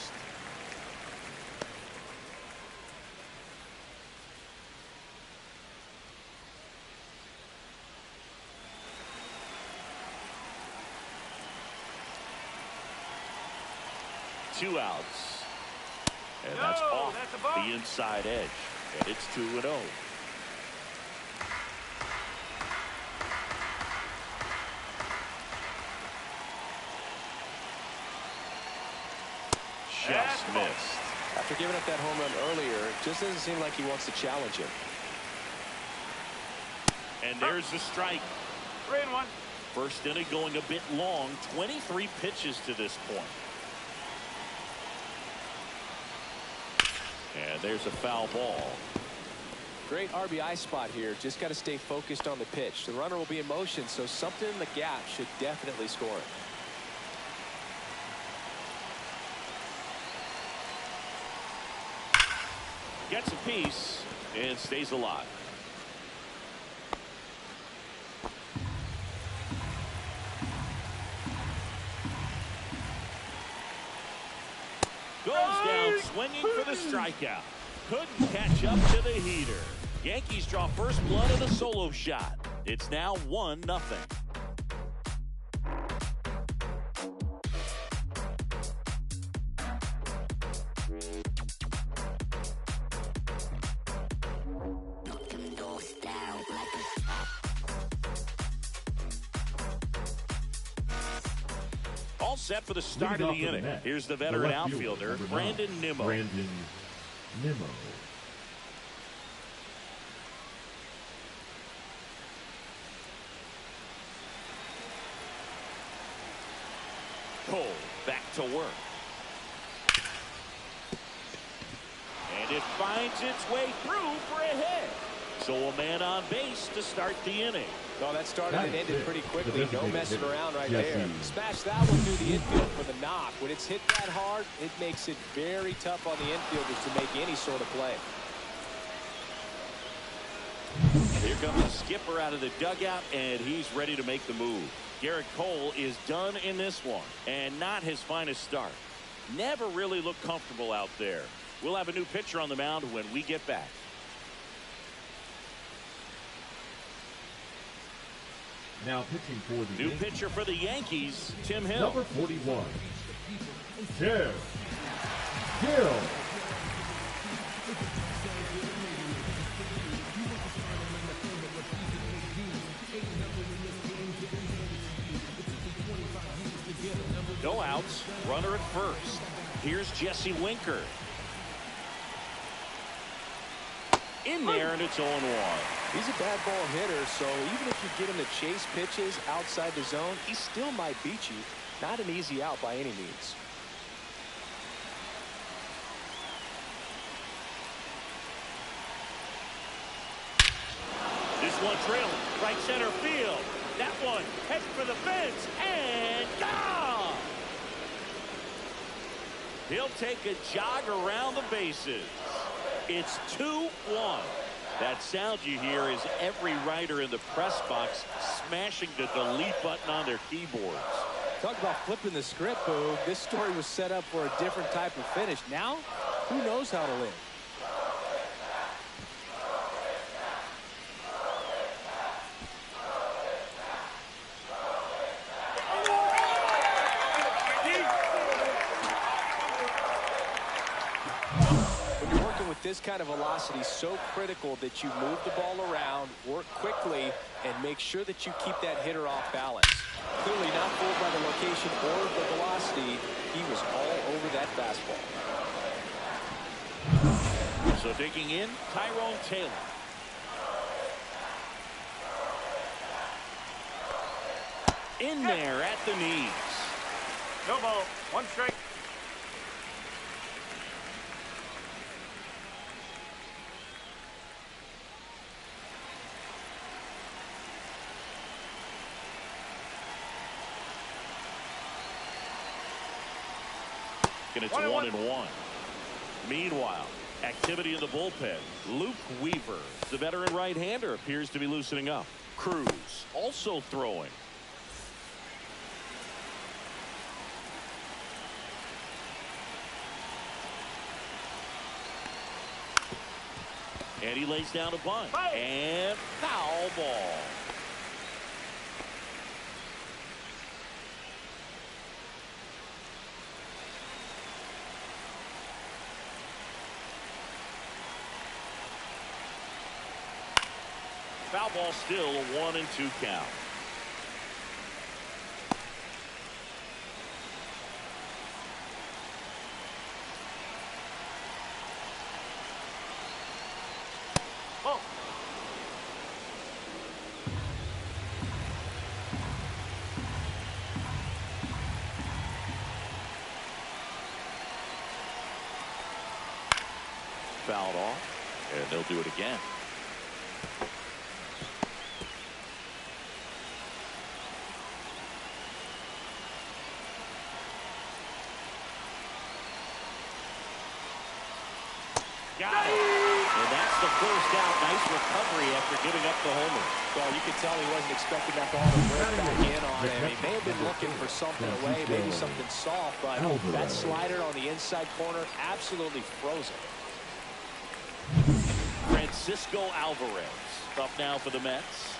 Two outs. And that's off the inside edge. And it's 2-0. Just missed. After giving up that home run earlier, it just doesn't seem like he wants to challenge him. And there's the strike. 3-1. First inning going a bit long. 23 pitches to this point. And there's a foul ball. Great RBI spot here. Just got to stay focused on the pitch. The runner will be in motion, so something in the gap should definitely score it. Gets a piece and stays alive. Goes down swinging for the strikeout. Couldn't catch up to the heater. Yankees draw first blood in a solo shot. It's now 1-0. All set for the start of the inning. Here's the veteran outfielder, Brandon Nimmo. Brandon Nimmo. Cole back to work. And it finds its way through for a hit. So a man on base to start the inning. No, that started and ended pretty quickly. No messing around right there. Smash that one through the infield for the knock. When it's hit that hard, it makes it very tough on the infielders to make any sort of play. Here comes the skipper out of the dugout, and he's ready to make the move. Garrett Cole is done in this one, and not his finest start. Never really looked comfortable out there. We'll have a new pitcher on the mound when we get back. Now pitching for the New Yankees. pitcher for the Yankees, Tim Hill. Number 41, Tim Hill. No outs, runner at first. Here's Jesse Winker. In there, and it's 0-1. He's a bad ball hitter, so even if you get him to chase pitches outside the zone, he still might beat you. Not an easy out by any means. This one trailing, right center field. That one heading for the fence, and gone! He'll take a jog around the bases. It's 2-1. That sound you hear is every writer in the press box smashing the delete button on their keyboards. Talk about flipping the script, Boo. This story was set up for a different type of finish. Now, who knows how to win? This kind of velocity is so critical that you move the ball around, work quickly, and make sure that you keep that hitter off balance. Clearly not fooled by the location or the velocity. He was all over that fastball. So digging in, Tyrone Taylor. In there at the knees. No ball. One strike. And it's 1-1. Meanwhile, Activity in the bullpen. Luke Weaver, the veteran right-hander, appears to be loosening up. Cruz also throwing. And he lays down a bunt. And foul ball. Foul ball, still a 1-2 count. Oh. Fouled off, and they'll do it again. Got it. And that's the first out. Nice recovery after giving up the homer. Well, you could tell he wasn't expecting that ball to break back in on him. He may have been looking for something away, maybe something soft, but that slider on the inside corner absolutely froze him. Francisco Alvarez up now for the Mets.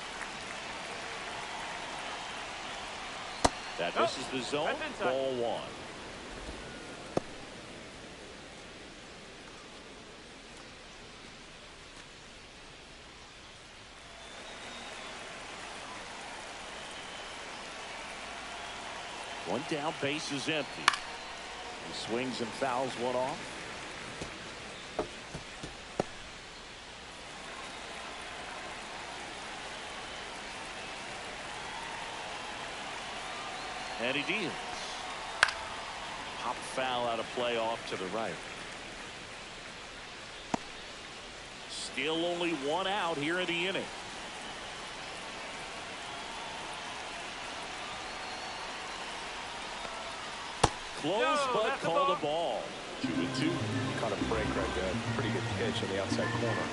That misses the zone. Ball 1. One down, base is empty. He swings and fouls one off. And he deals. Pop foul out of play off to the right. Still only one out here in the inning. Close, but called a ball. 2-2. Caught a break right there. Pretty good pitch on the outside corner.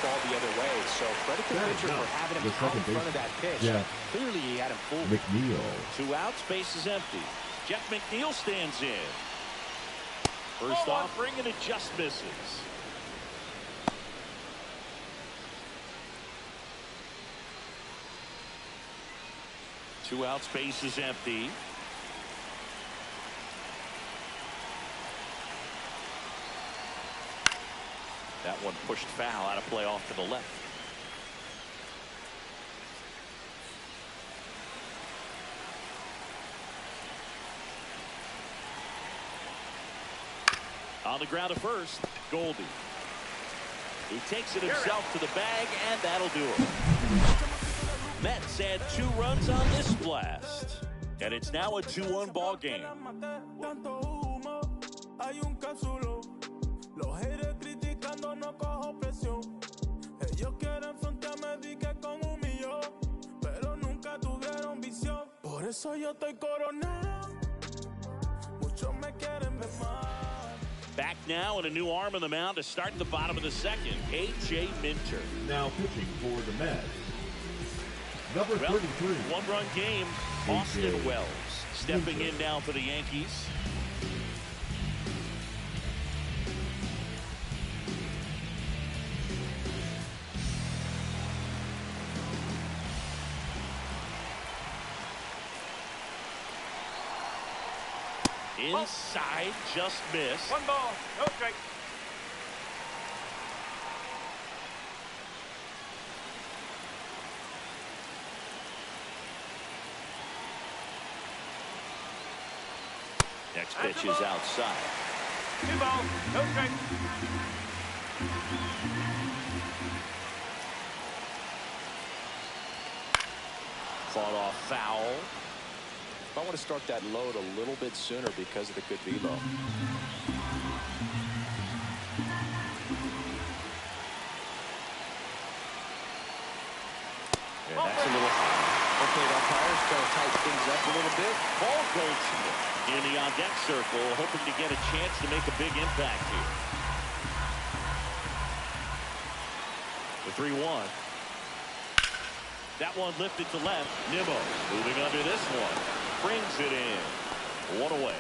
The other way, so credit the pitcher for having him out in front of that pitch. Yeah. Clearly he had him fooled. McNeil. 2 outs, base is empty. Jeff McNeil stands in. First off, bringing it just misses. Two outs, base is empty. That one pushed foul out of play off to the left. On the ground at first, Goldie. He takes it himself to the bag, and that'll do it. Mets add 2 runs on this blast. And it's now a 2-1 ball game. No cojo presión. Ellos quieren frontearme, di que con un millón, pero nunca tuvieron visión. Por eso yo estoy coronado. Muchos me quieren ver mal. Back now and a new arm on the mound to start the bottom of the second. A.J. Minter. Now pitching for the Mets. Number 33. 1-run game. Austin Wells stepping in now for the Yankees. Inside, just missed. 1 ball, no strike. Next pitch is outside. 2 balls, no strike. Fought off foul. I want to start that load a little bit sooner because of the good velo. And that's a little high. Okay, the umpire's trying to tighten things up a little bit. Paul Goldschmidt in the on-deck circle, hoping to get a chance to make a big impact here. The 3-1. That one lifted to left. Nimmo moving under this one. Brings it in. One away.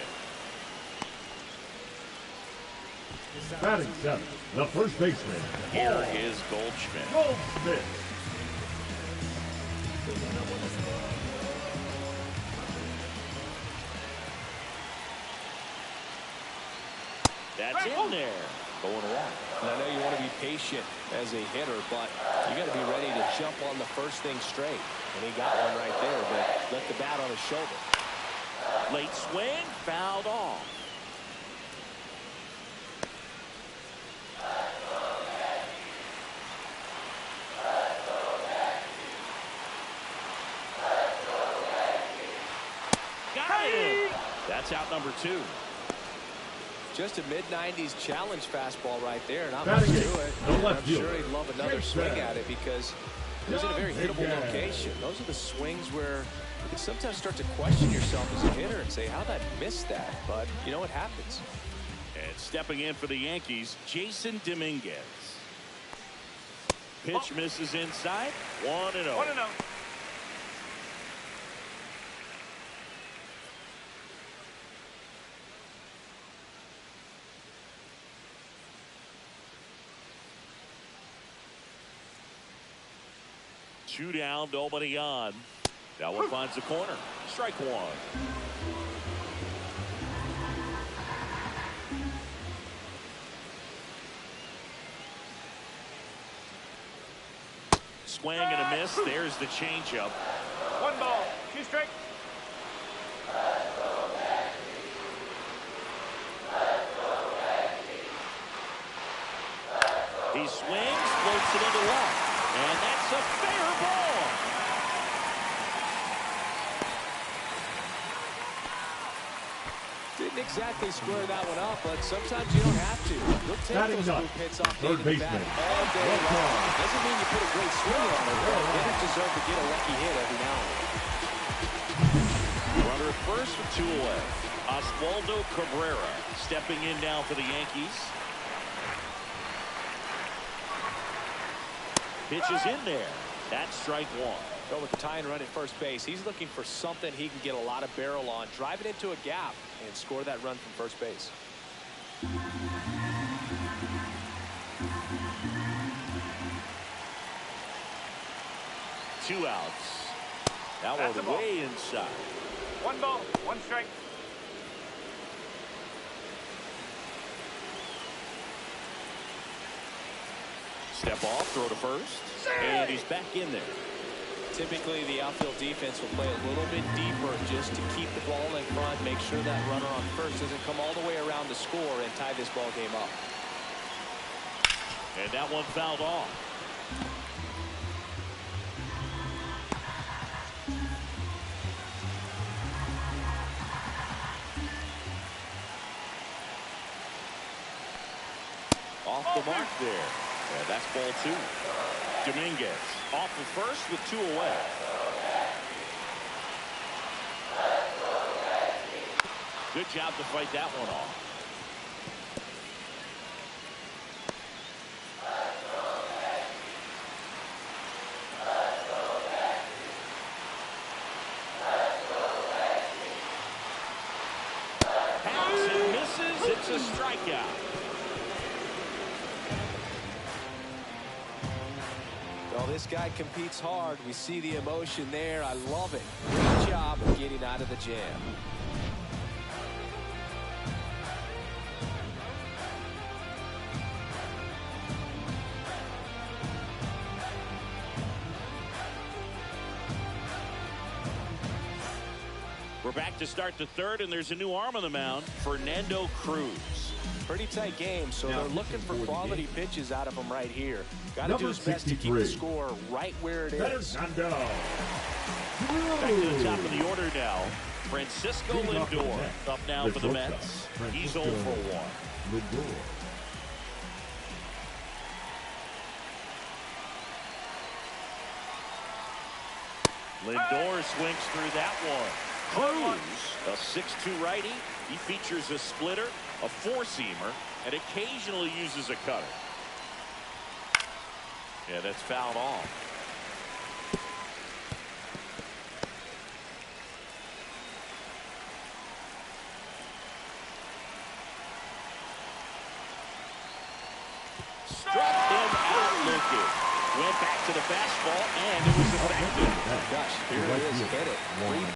Batting seventh, the first baseman. Here is Goldschmidt. Goldschmidt. That's in there. Going along. And I know you want to be patient as a hitter, but you got to be ready to jump on the first thing straight. And he got one right there, but left the bat on his shoulder. Late swing, fouled off. Got it. That's out number 2. Just a mid-90s challenge fastball right there. Not Batting much eighth, to it. the left I'm sure fielder. he'd love another swing at it because it was in a very hittable Again. location. Those are the swings where you can sometimes start to question yourself as a hitter and say, how'd I miss that? But you know what happens. And stepping in for the Yankees, Jason Dominguez. Pitch misses inside. 1-0. 1-0. Two down, nobody on. That one finds the corner. Strike one. Swing and a miss. There's the changeup. 1 ball, 2 strikes. He swings, floats it into left. And that's a fair ball. Didn't exactly square that one up, but sometimes you don't have to. You'll take Batting those up, group hits off third the bat baseman. all day long. Doesn't mean you put a great swing on it, but hitters deserve to get a lucky hit every now and then. Runner at first with 2 away. Oswaldo Cabrera stepping in now for the Yankees. Pitch is in there. That's strike one. Go with the tying run at first base. He's looking for something he can get a lot of barrel on. Drive it into a gap and score that run from first base. 2 outs. That That's one the ball. way inside. 1 ball, 1 strike. Step off, throw to first. And he's back in there. Typically, the outfield defense will play a little bit deeper just to keep the ball in front, make sure that runner on first doesn't come all the way around to score and tie this ball game up. And that one fouled off. Off the mark there. And that's ball 2. Dominguez off of first with 2 away. Good job to fight that one off. Pass and misses. It's a strikeout. Well, this guy competes hard. We see the emotion there. I love it. Great job of getting out of the jam. We're back to start the third, and there's a new arm on the mound, Fernando Cruz. Pretty tight game, so Now, they're looking for quality pitches out of him right here. Got to do Number his best to keep the 63. score right where it is. Fernando. Back to the top of the order now. Francisco Lindor up now for the Mets. He's 0 for 1. Lindor. Lindor swings through that one. Cruz, a 6'2 righty. He features a splitter, a four-seamer, and occasionally uses a cutter. Yeah, that's fouled off. Struck him out looking. Went back to the fastball, and it was effective. Gosh, here it is. Hit it.